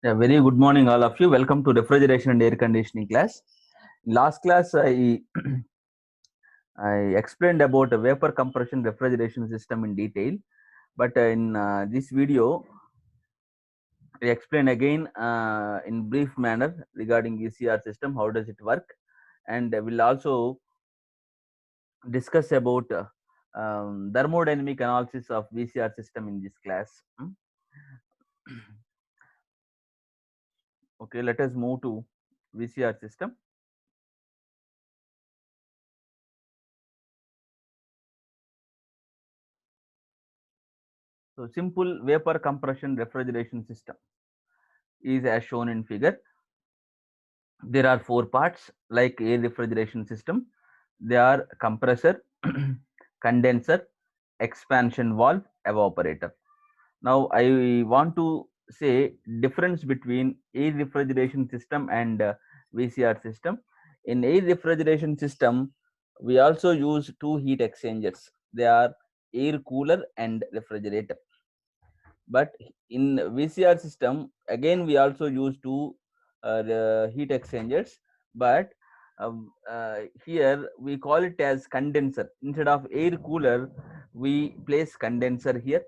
Yeah, very good morning, all of you. Welcome to refrigeration and air conditioning class. In last class, I explained about a vapor compression refrigeration system in detail. But in this video, I explain again in brief manner regarding VCR system. How does it work? And we'll also discuss about thermodynamic analysis of VCR system in this class. Okay, let us move to VCR system. So simple vapor compression refrigeration system is as shown in figure. There are four parts like air refrigeration system. They are compressor, condenser, expansion valve, evaporator. Now I want to say difference between air refrigeration system and VCR system. In air refrigeration system, we also use two heat exchangers. They are air cooler and refrigerator. But in VCR system, again we also use two the heat exchangers, but here we call it as condenser. Instead of air cooler, we place condenser here.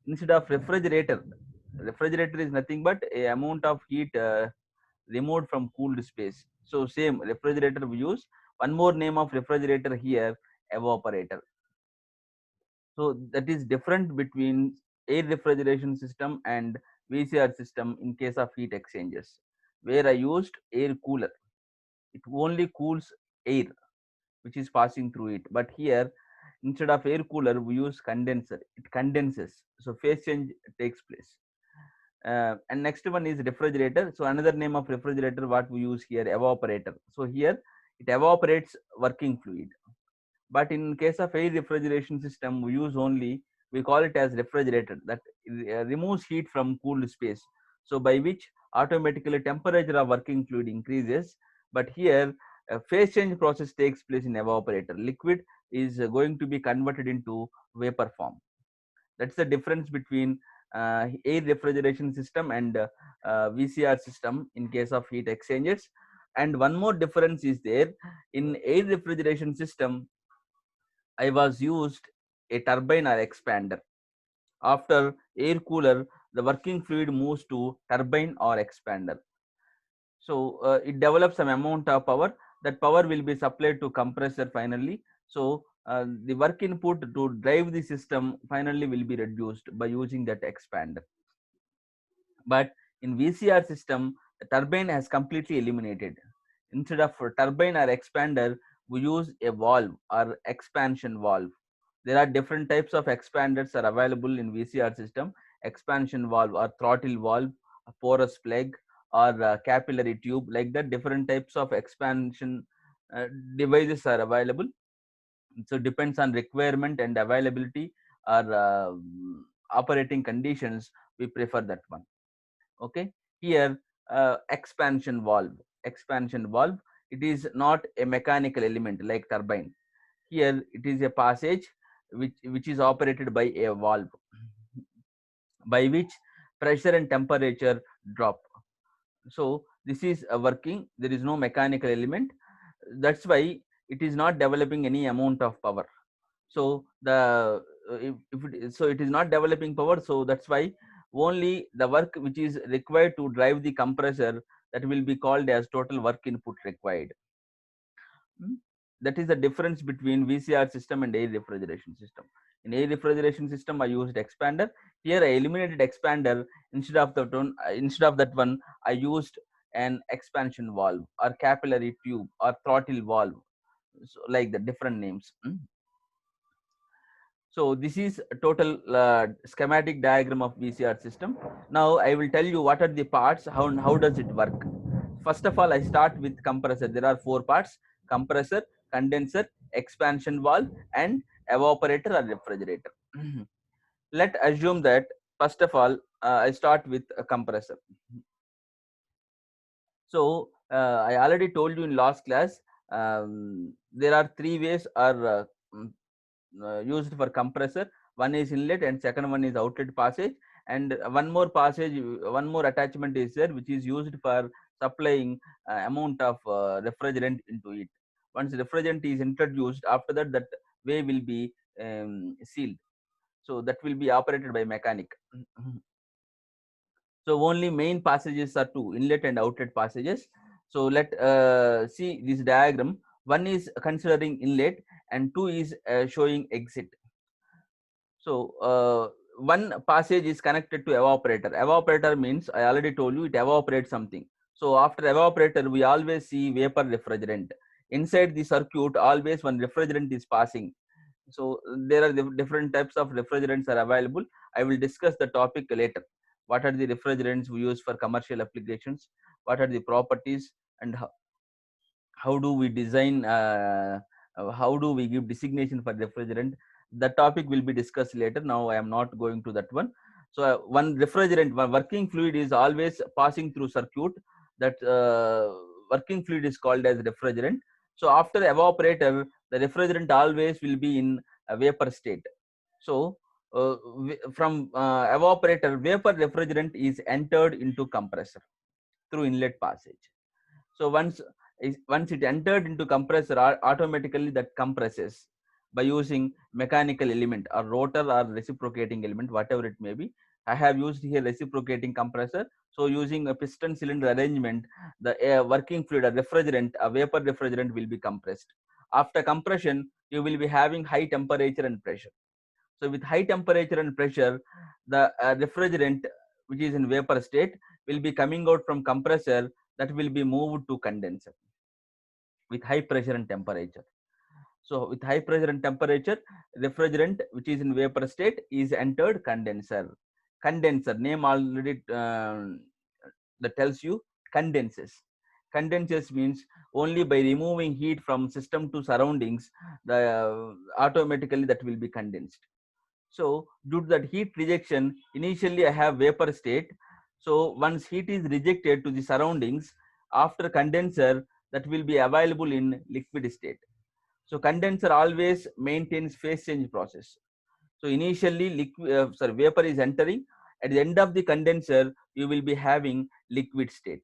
Instead of refrigerator, refrigerator is nothing but a amount of heat removed from cooled space. So same refrigerator we use. One more name of refrigerator here, evaporator. So that is different between air refrigeration system and VCR system in case of heat exchangers, where I used air cooler. It only cools air which is passing through it. But here, instead of air cooler, we use condenser. It condenses. So phase change takes place. And next one is refrigerator. So another name of refrigerator, what we use here, evaporator. So here it evaporates working fluid. But in case of air refrigeration system, we use only, we call it as refrigerator, that removes heat from cooled space, so by which automatically temperature of working fluid increases. But here a phase change process takes place in evaporator. Liquid is going to be converted into vapor form. That's the difference between air refrigeration system and VCR system in case of heat exchangers. And one more difference is there. In air refrigeration system, I was used a turbine or expander. After air cooler, the working fluid moves to turbine or expander. So it develops some amount of power. That power will be supplied to compressor finally. So the work input to drive the system finally will be reduced by using that expander. But in VCR system, the turbine has completely eliminated. Instead of turbine or expander, we use a valve or expansion valve. There are different types of expanders are available in VCR system. Expansion valve or throttle valve, a porous plug, or capillary tube. Like that, different types of expansion devices are available. So depends on requirement and availability or operating conditions. We prefer that one. Okay, here expansion valve, it is not a mechanical element like turbine. Here it is a passage which is operated by a valve, by which pressure and temperature drop. So this is working, there is no mechanical element. That's why it is not developing any amount of power. So the so it is not developing power, so that's why only the work which is required to drive the compressor, that will be called as total work input required. That is the difference between VCR system and air refrigeration system. In air refrigeration system, I used expander. Here I eliminated expander. Instead of that one, I used an expansion valve or capillary tube or throttle valve. So like the different names. So this is a total schematic diagram of VCR system. Now I will tell you what are the parts, how does it work. First of all, I start with compressor. There are four parts: compressor, condenser, expansion valve, and evaporator or refrigerator. Let assume that first of all, I start with a compressor. So I already told you in last class, there are three ways are used for compressor. One is inlet and second one is outlet passage, and one more passage, one more attachment is there, which is used for supplying amount of refrigerant into it. Once refrigerant is introduced, after that, that way will be sealed. So that will be operated by mechanic. So only main passages are two, inlet and outlet passages. So let see this diagram. One is considering inlet and two is showing exit. So one passage is connected to evaporator. Evaporator means, I already told you, it evaporates something. So after evaporator, we always see vapor refrigerant. Inside the circuit, always one refrigerant is passing. So there are different types of refrigerants are available. I will discuss the topic later. What are the refrigerants we use for commercial applications? What are the properties, and how do we design? How do we give designation for refrigerant? The topic will be discussed later. Now I am not going to that one. So one refrigerant, one working fluid is always passing through circuit. That working fluid is called as refrigerant. So after evaporator, the refrigerant always will be in a vapor state. So from evaporator, vapor refrigerant is entered into compressor through inlet passage. So once it entered into compressor, automatically that compresses by using mechanical element or rotor or reciprocating element, whatever it may be. I have used here reciprocating compressor. So using a piston cylinder arrangement, the working fluid, a refrigerant, a vapor refrigerant will be compressed. After compression, you will be having high temperature and pressure. So with high temperature and pressure, the refrigerant, which is in vapor state, will be coming out from compressor, that will be moved to condenser with high pressure and temperature. So with high pressure and temperature, refrigerant which is in vapor state is entered condenser. Condenser name already that tells you condenses. Condenses means only by removing heat from system to surroundings, the automatically that will be condensed. So due to that heat rejection, initially I have vapor state. So once heat is rejected to the surroundings, after condenser, that will be available in liquid state. So condenser always maintains phase change process. So initially vapor is entering. At the end of the condenser, you will be having liquid state.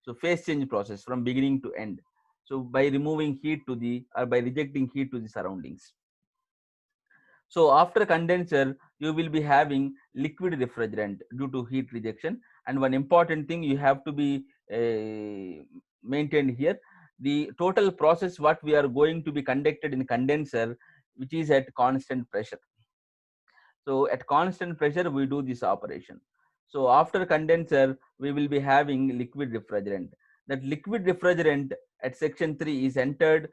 So phase change process from beginning to end. So by removing heat to the, or by rejecting heat to the surroundings. So after condenser, you will be having liquid refrigerant due to heat rejection. And one important thing you have to be maintained here, the total process what we are going to be conducted in condenser, which is at constant pressure. So at constant pressure, we do this operation. So after condenser, we will be having liquid refrigerant. That liquid refrigerant at section 3 is entered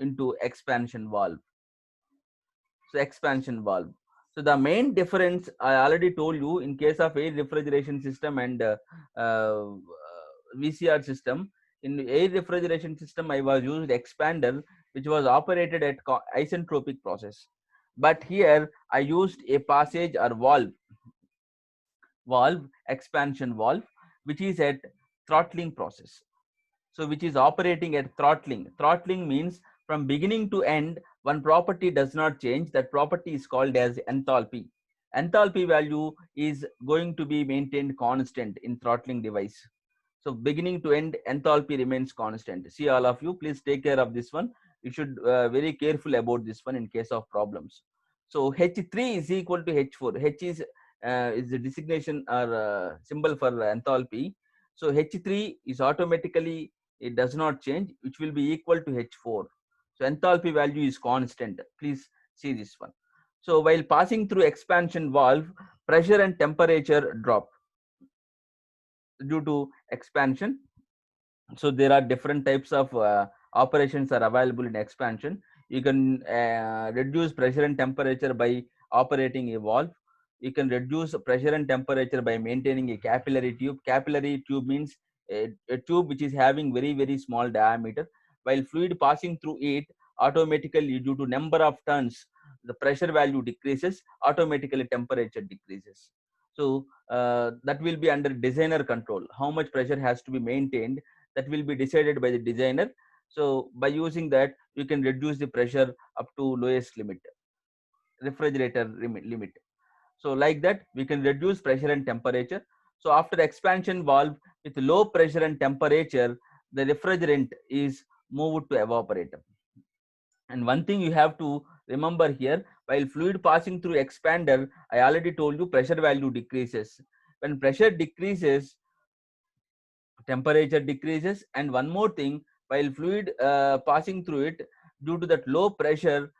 into expansion valve. So expansion valve. So the main difference I already told you, in case of air refrigeration system and VCR system. In air refrigeration system, I was used expander, which was operated at isentropic process. But here I used a passage or valve, expansion valve, which is at throttling process. So which is operating at throttling. Throttling means from beginning to end, one property does not change. That property is called as enthalpy. Enthalpy value is going to be maintained constant in throttling device. So beginning to end, enthalpy remains constant. See, all of you, please take care of this one. You should very careful about this one in case of problems. So H3 is equal to H4. H is the designation or symbol for enthalpy. So H3 is automatically, it does not change, which will be equal to H4. So enthalpy value is constant. Please see this one. So while passing through expansion valve, pressure and temperature drop due to expansion. So there are different types of operations are available in expansion. You can reduce pressure and temperature by operating a valve. You can reduce pressure and temperature by maintaining a capillary tube. Capillary tube means a tube which is having very small diameter. While fluid passing through it, automatically due to number of turns, the pressure value decreases, automatically temperature decreases. So that will be under designer control. How much pressure has to be maintained, that will be decided by the designer. So by using that, you can reduce the pressure up to lowest limit, refrigerator limit. So like that, we can reduce pressure and temperature. So after expansion valve with low pressure and temperature, the refrigerant is moved to evaporator. And one thing you have to remember here, while fluid passing through expander, I already told you pressure value decreases. When pressure decreases, temperature decreases. And one more thing, while fluid passing through it, due to that low pressure,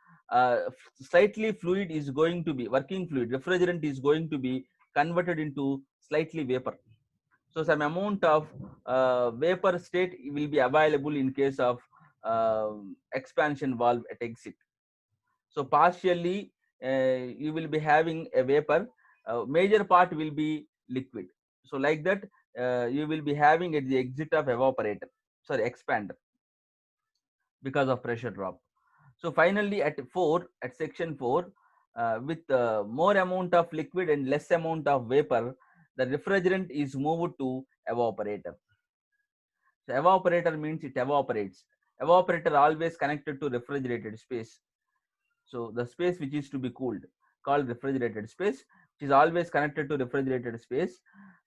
slightly fluid is going to be, working fluid, refrigerant is going to be converted into slightly vapor. So some amount of vapor state will be available in case of expansion valve at exit. So partially you will be having a vapor, major part will be liquid. So like that, you will be having at the exit of evaporator, sorry, expander, because of pressure drop. So finally at section 4, with more amount of liquid and less amount of vapor, the refrigerant is moved to evaporator. So evaporator means it evaporates. Evaporator always connected to refrigerated space. So the space which is to be cooled, called refrigerated space, which is always connected to refrigerated space.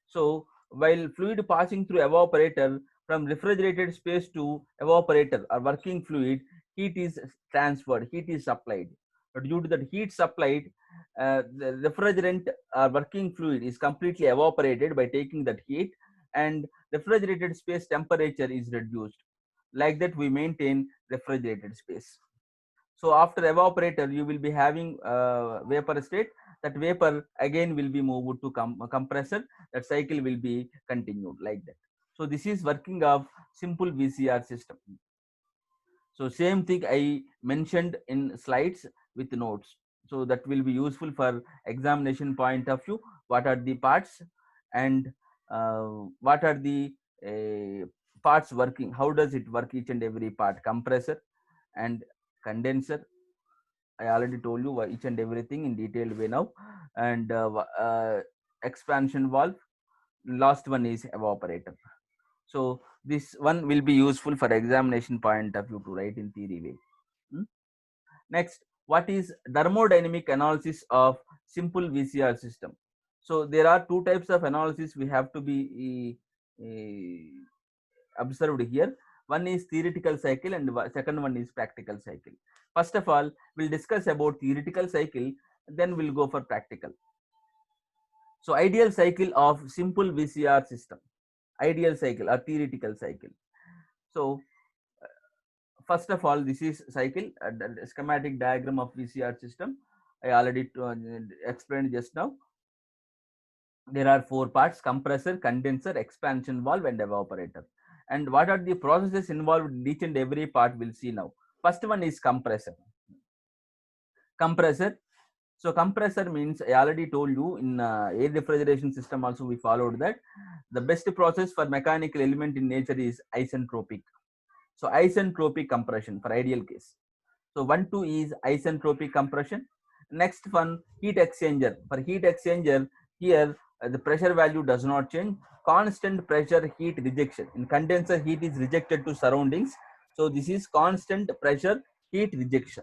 So while fluid passing through evaporator, from refrigerated space to evaporator or working fluid, heat is transferred, heat is supplied. But due to that heat supplied, the refrigerant or working fluid is completely evaporated by taking that heat, and refrigerated space temperature is reduced. Like that, we maintain refrigerated space. So after evaporator, you will be having vapor state. That vapor again will be moved to compressor. That cycle will be continued like that. So this is working of simple VCR system. So same thing I mentioned in slides with notes. So that will be useful for examination point of view. What are the parts, and what are the parts working? How does it work, each and every part? Compressor and condenser. I already told you each and everything in detailed way now. And expansion valve. Last one is evaporator. So this one will be useful for examination point of view to write in theory way. Hmm? Next, what is thermodynamic analysis of simple VCR system? So there are two types of analysis we have to be observed here. One is theoretical cycle and second one is practical cycle. First of all, we'll discuss about theoretical cycle, then we'll go for practical. So ideal cycle of simple VCR system, ideal cycle or theoretical cycle. So first of all, this is cycle, the schematic diagram of VCR system. I already explained just now. There are four parts: compressor, condenser, expansion valve, and evaporator. And what are the processes involved in each and every part, we'll see now. First one is compressor. Compressor. So compressor means, I already told you in air refrigeration system also we followed that the best process for mechanical element in nature is isentropic. So isentropic compression for ideal case. So 1, 2 is isentropic compression. Next one, heat exchanger. For heat exchanger, here the pressure value does not change. Constant pressure heat rejection. In condenser, heat is rejected to surroundings. So this is constant pressure heat rejection.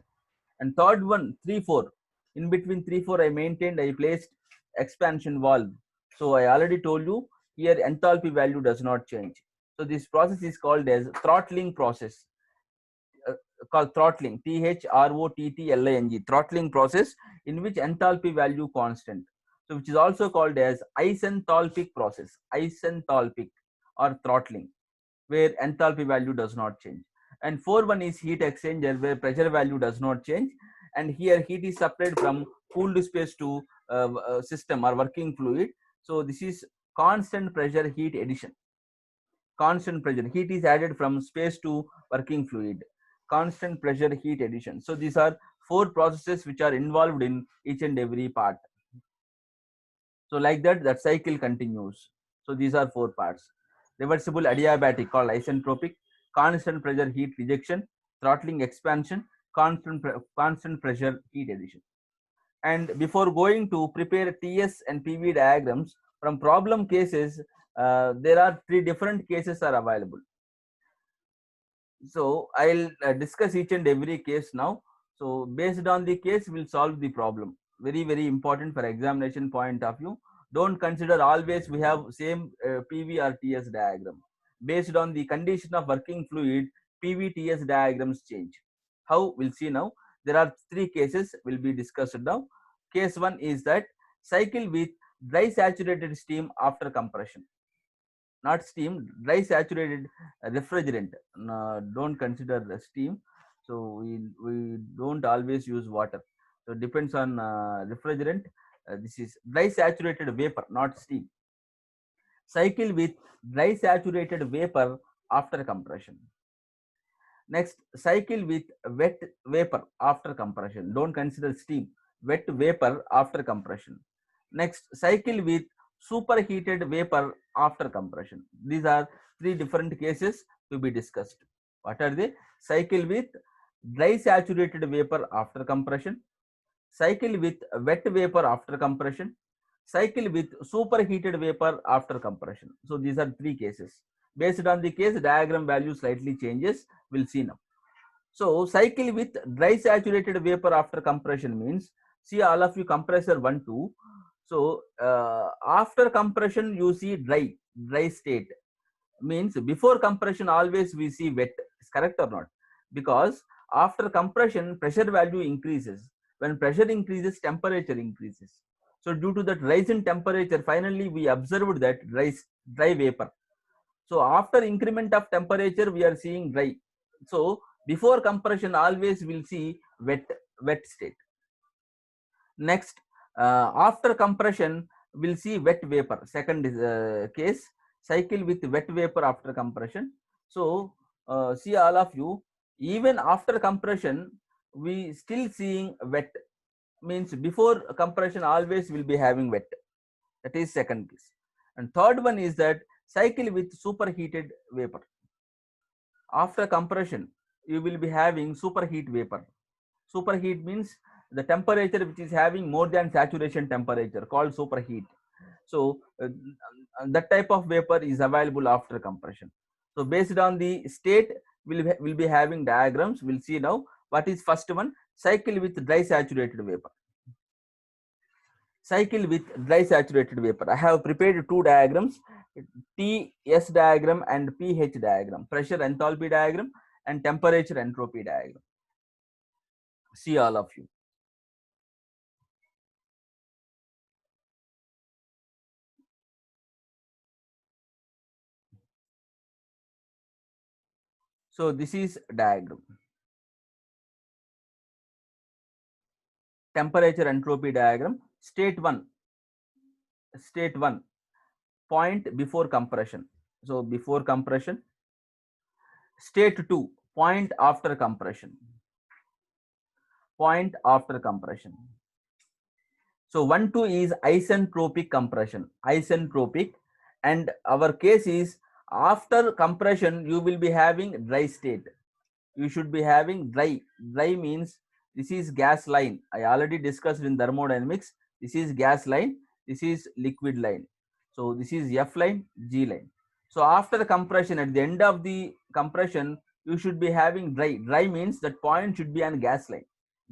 And third one, 3, 4. In between 3, 4, I maintained, I placed expansion valve. So I already told you here enthalpy value does not change. So this process is called as throttling process. Called throttling, throttling, throttling process, in which enthalpy value constant. So which is also called as isenthalpic process, isenthalpic or throttling, where enthalpy value does not change. And 4, 1 is heat exchanger, where pressure value does not change, and here heat is supplied from cooled space to system or working fluid. So this is constant pressure heat addition. Constant pressure heat is added from space to working fluid. Constant pressure heat addition. So these are four processes which are involved in each and every part. So like that, that cycle continues. So these are four parts: reversible adiabatic called isentropic, constant pressure heat rejection, throttling expansion, constant pressure heat addition. And before going to prepare TS and PV diagrams from problem cases, there are 3 different cases are available. So I'll discuss each and every case now. So based on the case, we'll solve the problem. very important for examination point of view. Don't consider always we have same PV or TS diagram. Based on the condition of working fluid, PV TS diagrams change. How? We'll see now. There are three cases will be discussed now. Case one is that cycle with dry saturated steam after compression. Not steam, dry saturated refrigerant. Don't consider the steam. So we don't always use water. So depends on refrigerant. This is dry saturated vapor, not steam. Cycle with dry saturated vapor after compression. Next, cycle with wet vapor after compression. Don't consider steam. Wet vapor after compression. Next, cycle with superheated vapor after compression. These are three different cases to be discussed. What are they? Cycle with dry saturated vapor after compression, cycle with wet vapor after compression, cycle with superheated vapor after compression. So these are three cases. Based on the case, diagram value slightly changes. We'll see now. So cycle with dry saturated vapor after compression means, see all of you compressor 1, 2. So after compression you see dry state, means before compression always we see wet. Is correct or not? Because after compression pressure value increases. When pressure increases, temperature increases. So due to that rise in temperature, finally we observed that dry vapor. So after increment of temperature we are seeing dry. So before compression always we'll see wet state. Next, after compression we'll see wet vapor. Second case, cycle with wet vapor after compression. So see all of you, even after compression we still seeing wet, means before compression always will be having wet. That is second case. And third one is that cycle with superheated vapor. After compression you will be having superheat vapor. Superheat means the temperature which is having more than saturation temperature, called superheat. So that type of vapor is available after compression. So based on the state we'll be having diagrams. We'll see now what is first one. Cycle with dry saturated vapor. Cycle with dry saturated vapor. I have prepared two diagrams, TS diagram and pH diagram, pressure enthalpy diagram and temperature entropy diagram. See all of you. So this is diagram. Temperature entropy diagram. State 1, point before compression. So before compression. State 2, point after compression. Point after compression. So 1, 2 is isentropic compression. Isentropic, and our case is after compression you will be having dry state. You should be having dry. Dry means this is gas line. I already discussed in thermodynamics. This is gas line. This is liquid line. So this is F line, G line. So after the compression, at the end of the compression, you should be having dry. Dry means that point should be on gas line.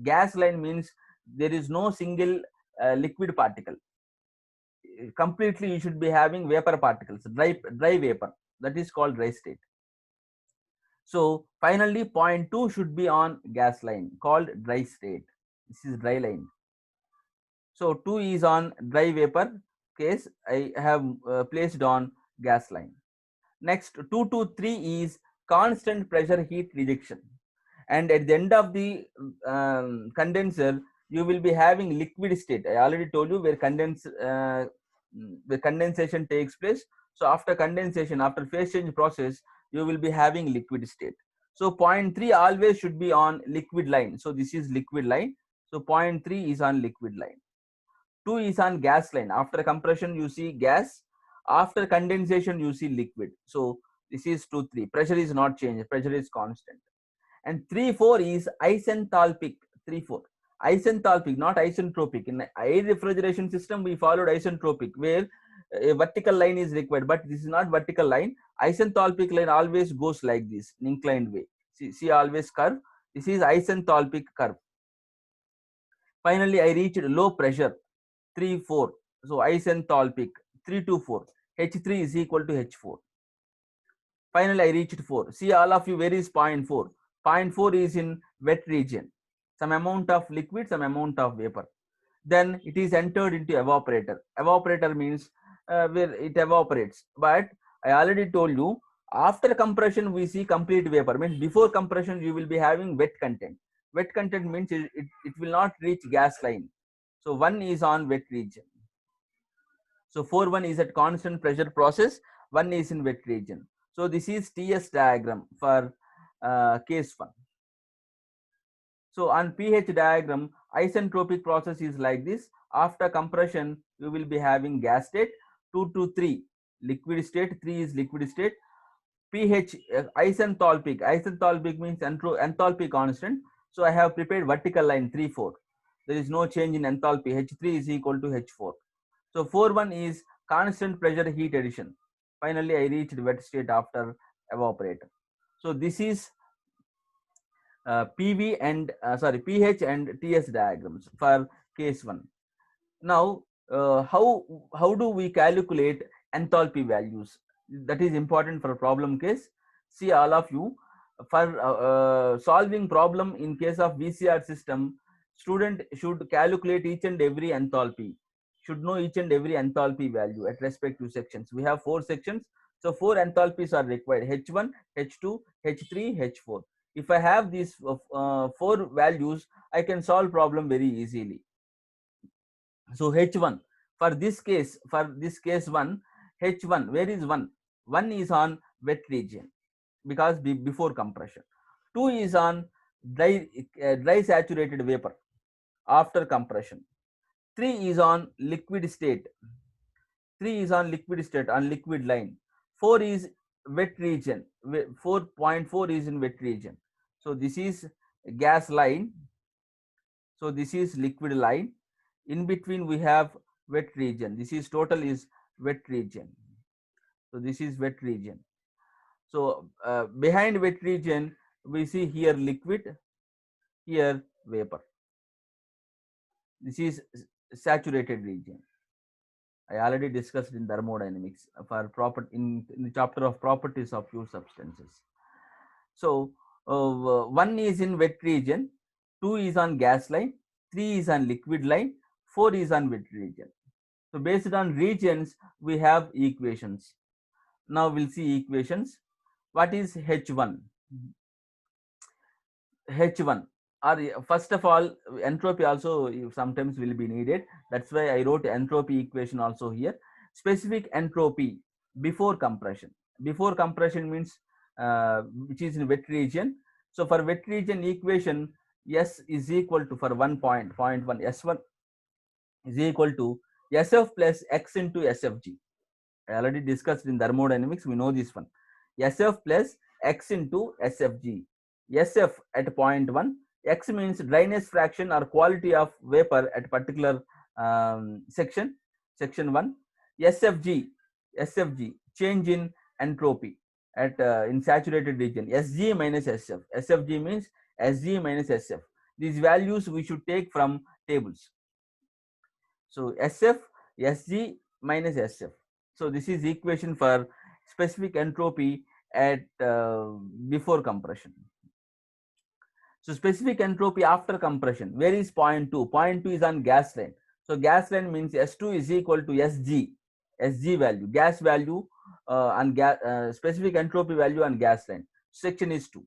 Gas line means there is no single liquid particle. Completely you should be having vapor particles, dry vapor. That is called dry state. So finally point 2 should be on gas line, called dry state. This is dry line. So 2 is on dry vapor case. I have placed on gas line. Next 2 to 3 is constant pressure heat rejection. And at the end of the condenser, you will be having liquid state. I already told you where condensation takes place. So after condensation, after phase change process, you will be having liquid state. So point 3 always should be on liquid line. So this is liquid line. So point 3 is on liquid line. 2 is on gas line. After compression you see gas. After condensation you see liquid. So this is 2, 3. Pressure is not changed. Pressure is constant. And 3, 4 is isenthalpic. 3, 4. Isenthalpic, not isentropic. In air refrigeration system we followed isentropic, where a vertical line is required, but this is not vertical line. Isenthalpic line always goes like this, in inclined way. See always curve. This is isenthalpic curve. Finally, I reached low pressure 3, 4. So isenthalpic 3 to 4. H3 is equal to H4. Finally, I reached 4. See, all of you, where is point 4? Point 4 is in wet region. Some amount of liquid, some amount of vapor. Then it is entered into evaporator. Evaporator means where it evaporates. But I already told you, after compression, we see complete vapor. Means before compression, you will be having wet content. Wet content means it will not reach gas line. So 1 is on wet region. So 4-1 is at constant pressure process, 1 is in wet region. So this is TS diagram for case 1. So on pH diagram, isentropic process is like this. After compression, you will be having gas state, 2 to 3 liquid state, 3 is liquid state. pH isenthalpic. Isenthalpic means enthalpy constant. So I have prepared vertical line 3, 4. There is no change in enthalpy. H3 is equal to H4. So 4-1 is constant pressure heat addition. Finally, I reached wet state after evaporator. So this is pH and TS diagrams for case 1. Now, how do we calculate enthalpy values? That is important for problem case. See, all of you, for solving problem in case of VCR system, student should calculate each and every enthalpy, should know each and every enthalpy value at respective sections. We have 4 sections, so 4 enthalpies are required: H1, H2, H3, H4. If I have these 4 values, I can solve problem very easily. So H1 for this case 1, H1, where is 1? 1 is on wet region because before compression. 2 is on dry saturated vapor after compression. 3 is on liquid state. 3 is on liquid state, on liquid line. 4 is wet region. 4.4 is in wet region. So this is gas line. So this is liquid line. In between we have wet region. This is total is wet region. So this is wet region. So behind wet region we see here liquid, here vapor. This is saturated region. I already discussed in thermodynamics for in the chapter of properties of pure substances. So 1 is in wet region, 2 is on gas line, 3 is on liquid line, 4 is on wet region. So based on regions, we have equations. Now we'll see equations. What is H1? H1, or first of all, entropy also sometimes will be needed. That's why I wrote entropy equation also here. Specific entropy before compression. Before compression means which is in wet region. So for wet region equation, S is equal to, for 1.1, S1 is equal to SF plus X into SFG. I already discussed in thermodynamics, we know this one. SF plus X into SFG. SF at 0.1, X means dryness fraction or quality of vapor at particular section 1. SFG, change in entropy at in saturated region, SG minus SF. SFG means SG minus SF. These values we should take from tables. So SF, SG minus SF. So this is equation for specific entropy at before compression. So specific entropy after compression, where is 0.2? 0.2 is on gas line. So gas line means S2 is equal to SG value, gas value on gas, specific entropy value on gas line. Section is 2.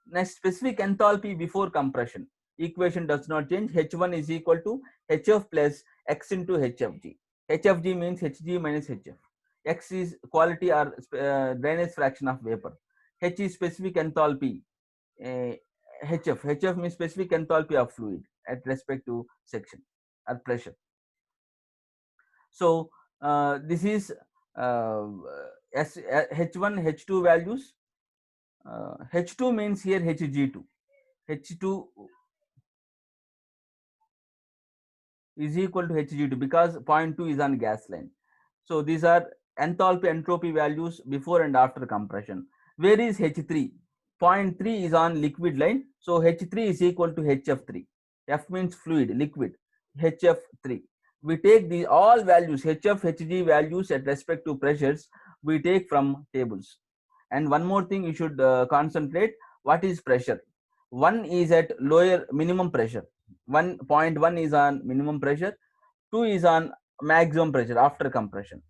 Next, specific enthalpy before compression. Equation does not change. H1 is equal to HF plus X into HFG. HFG means Hg minus HF. X is quality or dryness fraction of vapor. H is specific enthalpy. HF means specific enthalpy of fluid at respect to section or pressure. So this is H1, H2 values. H2 means here Hg2. H2 is equal to Hg2 because 0.2 is on gas line. So these are enthalpy entropy values before and after compression. Where is H3? 0.3 is on liquid line. So H3 is equal to HF3. F means fluid, liquid, HF3. We take the all values, HF, Hg values at respect to pressures, we take from tables. And one more thing you should concentrate, what is pressure? One is at lower minimum pressure. 1.1 is on minimum pressure, 2 is on maximum pressure after compression,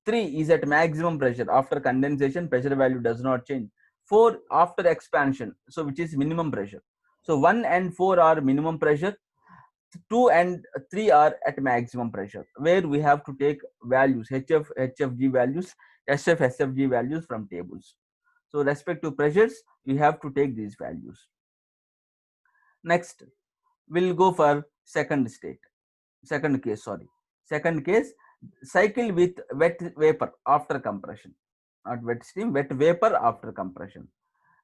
3 is at maximum pressure after condensation, pressure value does not change, 4 after expansion, so which is minimum pressure. So 1 and 4 are minimum pressure, 2 and 3 are at maximum pressure, where we have to take values, HF, HFG values, SF, SFG values from tables. So respect to pressures, we have to take these values. Next, we'll go for second case, second case, cycle with wet vapor after compression, not wet steam, wet vapor after compression.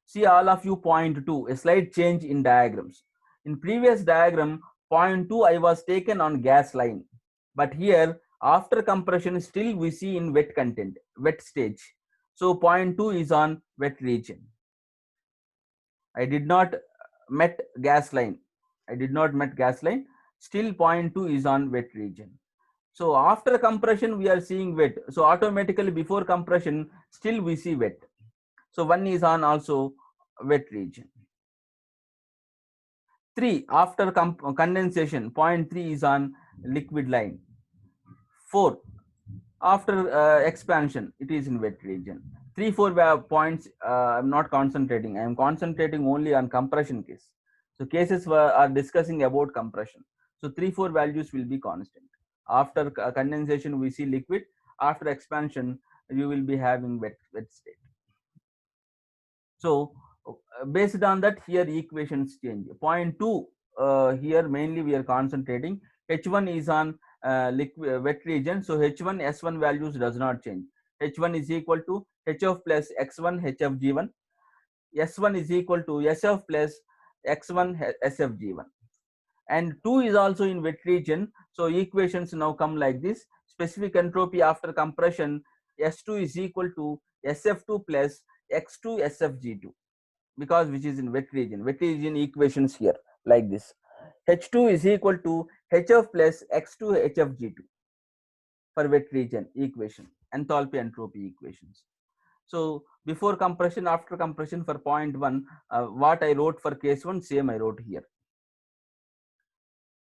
See all of you point 2, a slight change in diagrams. In previous diagram, point 2 I was taken on gas line, but here after compression still we see in wet content, wet stage. So point 2 is on wet region. I did not met gas line. Still point 2 is on wet region. So after compression we are seeing wet. So automatically before compression still we see wet. So 1 is on also wet region. 3 after condensation, point 3 is on liquid line. 4 after expansion, it is in wet region. 3, 4 points I'm not concentrating. I am concentrating only on compression case. So cases are discussing about compression. So 3, 4 values will be constant. After condensation we see liquid. After expansion you will be having wet state. So based on that, here equations change. Point 2 here mainly we are concentrating. H1 is on liquid wet region, so H1 S1 values does not change. H1 is equal to HF plus X1 HFG1. S1 is equal to SF plus X1 SFG1. And 2 is also in wet region, so equations now come like this. Specific entropy after compression, S2 is equal to SF2 plus X2 SFG2, because which is in wet region equations here like this. H2 is equal to HF plus X2 HFG2 for wet region equation, enthalpy entropy equations. So before compression, after compression for point 1, what I wrote for case 1, same I wrote here.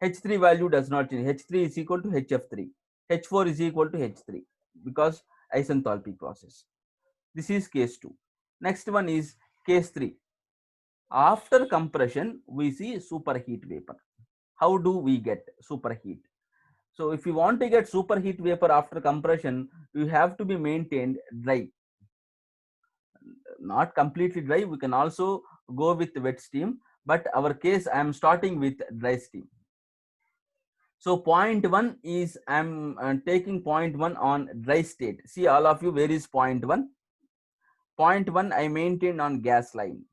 H3 value does not change. H3 is equal to HF3. H4 is equal to H3 because isenthalpy process. This is case 2. Next one is case 3. After compression, we see superheat vapor. How do we get superheat? So if you want to get superheat vapor after compression, you have to be maintained dry. Not completely dry, we can also go with wet steam, but our case I am starting with dry steam. So point 1 is I am taking point 1 on dry state. See all of you, where is point 1? Point 1 I maintained on gas line.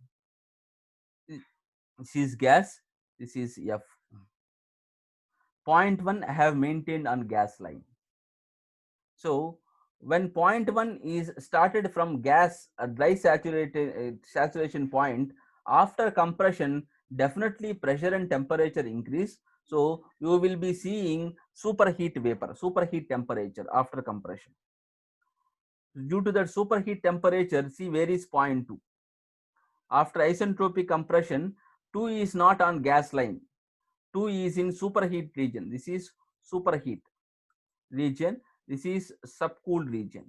This is gas, this is F. Point 1 I have maintained on gas line. So when point 1 is started from gas, a dry saturation point, after compression definitely pressure and temperature increase. So you will be seeing superheat vapor, superheat temperature after compression. Due to that superheat temperature, see where is point 2. After isentropic compression, 2 is not on gas line. 2 is in superheat region. This is superheat region. This is subcooled region.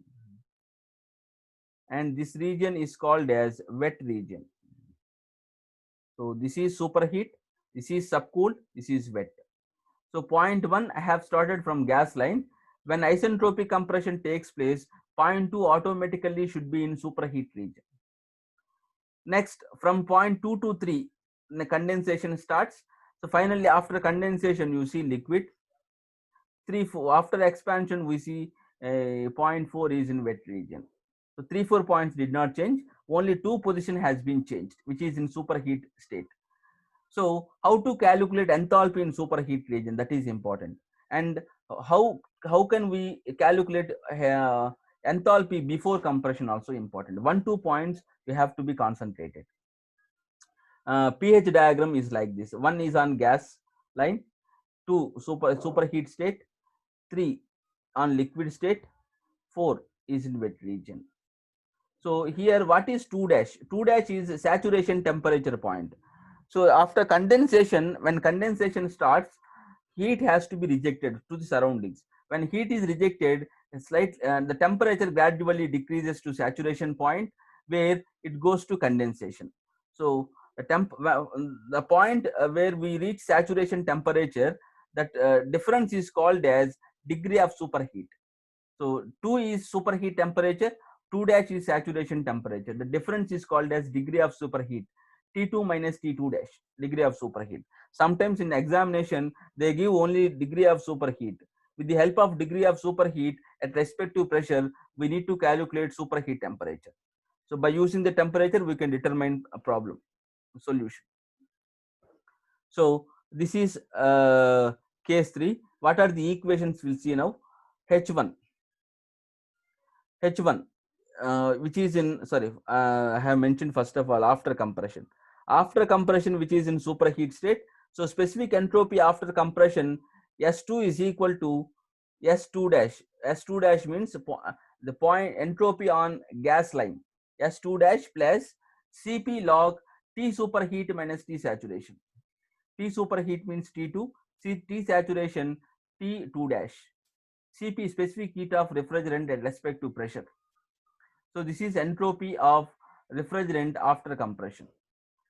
And this region is called as wet region. So this is superheat, this is subcooled, this is wet. So point 1 I have started from gas line. When isentropic compression takes place, point 2 automatically should be in superheat region. Next, from point 2 to 3, the condensation starts. So finally after condensation you see liquid. 3, 4 after expansion we see point 4 is in wet region. So 3, 4 points did not change. Only 2 position has been changed, which is in superheat state. So how to calculate enthalpy in superheat region, that is important. And how can we calculate enthalpy before compression, also important. 1-2 points we have to be concentrated. pH diagram is like this. 1 is on gas, line, 2 superheat state, 3 on liquid state, 4 is in wet region. So here what is 2 dash? 2 dash is saturation temperature point. So after condensation, when condensation starts, heat has to be rejected to the surroundings. When heat is rejected, the temperature gradually decreases to saturation point, where it goes to condensation. So the point where we reach saturation temperature, that difference is called as degree of superheat. So 2 is superheat temperature, 2 dash is saturation temperature. The difference is called as degree of superheat. T2 minus T2 dash, degree of superheat. Sometimes in examination, they give only degree of superheat. With the help of degree of superheat at respect to pressure, we need to calculate superheat temperature. So by using the temperature, we can determine a problem solution. So this is case 3. What are the equations we'll see now? H1, which is in, I have mentioned first of all after compression. After compression, which is in superheat state. So specific entropy after compression, S2 is equal to S2 dash. S2 dash means the point entropy on gas line. S2 dash plus Cp log T superheat minus T saturation. T superheat means T2, T saturation T2 dash. Cp specific heat of refrigerant at respect to pressure. So this is entropy of refrigerant after compression.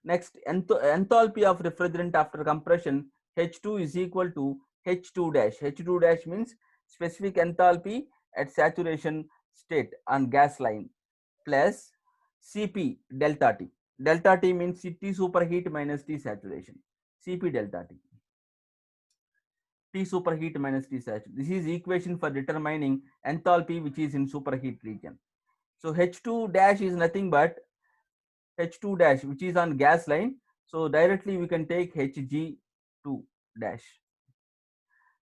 Next, enthalpy of refrigerant after compression, H2 is equal to H2 dash. H2 dash means specific enthalpy at saturation state on gas line plus Cp delta T. Delta T means T superheat minus T saturation. Cp delta T. T superheat minus T saturation. This is equation for determining enthalpy which is in superheat region. So H2 dash is nothing but H2 dash which is on gas line. So directly we can take Hg2 dash.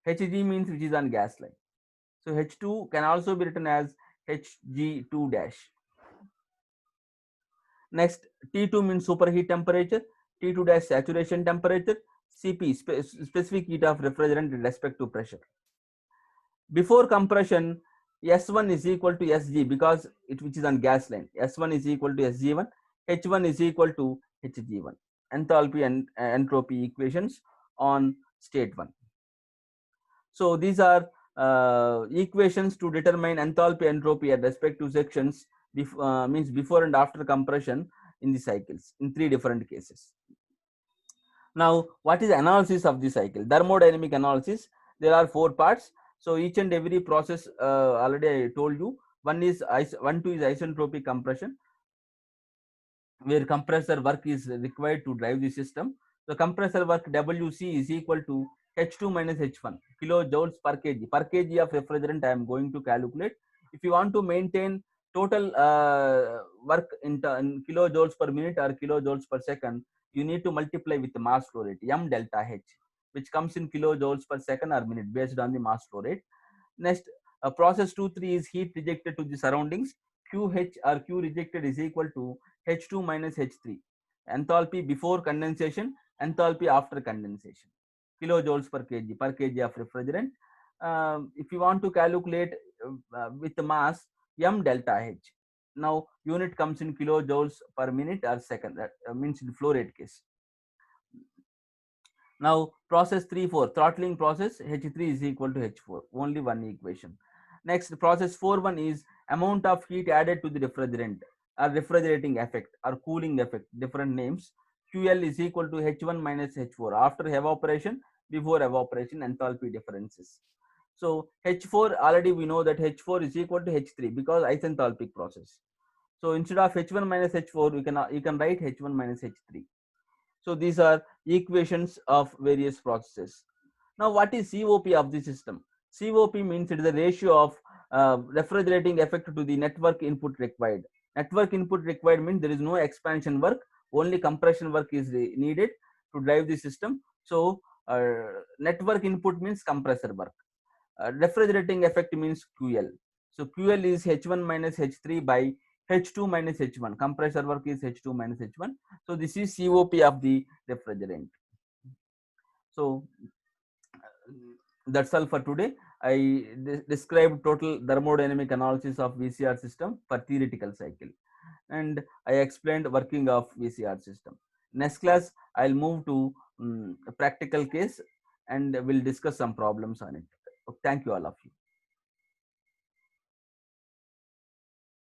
Hg means which is on gas line. So H2 can also be written as Hg2 dash. Next, T2 means superheat temperature, T2 dash saturation temperature, Cp specific heat of refrigerant with respect to pressure. Before compression, S1 is equal to Sg because which is on gas line. S1 is equal to Sg1, H1 is equal to Hg1. Enthalpy and entropy equations on state 1. So these are equations to determine enthalpy entropy at respect to sections, means before and after compression in the cycles in 3 different cases. Now, what is analysis of the cycle? Thermodynamic analysis. There are 4 parts. So each and every process already I told you. One is two is isentropic compression, where compressor work is required to drive the system. So compressor work WC is equal to H2 minus H1 kilojoules per kg. Per kg of refrigerant I am going to calculate. If you want to maintain total work in kilojoules per minute or kilojoules per second, you need to multiply with the mass flow rate m delta H, which comes in kilojoules per second or minute based on the mass flow rate. Next, process 2-3 is heat rejected to the surroundings. QH or Q rejected is equal to H2 minus H3. Enthalpy before condensation, enthalpy after condensation. Kilojoules per kg of refrigerant. If you want to calculate with the mass, m delta H. Now unit comes in kilojoules per minute or second. That means in flow rate case. Now process 3-4, throttling process, H3 is equal to H4. Only one equation. Next, process 4-1 is amount of heat added to the refrigerant, or refrigerating effect or cooling effect, different names. QL is equal to H1 minus H4. After evaporation, before evaporation, enthalpy differences. So H4, already we know that H4 is equal to H3 because isenthalpic process. So instead of H1 minus H4, you can write H1 minus H3. So these are equations of various processes. Now what is COP of the system? COP means it is the ratio of refrigerating effect to the network input required. Network input required means there is no expansion work, only compression work is needed to drive the system. So network input means compressor work. Refrigerating effect means QL. So QL is H1 minus H3 by H2 minus H1. Compressor work is H2 minus H1. So this is COP of the refrigerant. So that's all for today. I described total thermodynamic analysis of VCR system for theoretical cycle, and I explained working of VCR system. Next class, I'll move to a practical case and we'll discuss some problems on it. Thank you all of you.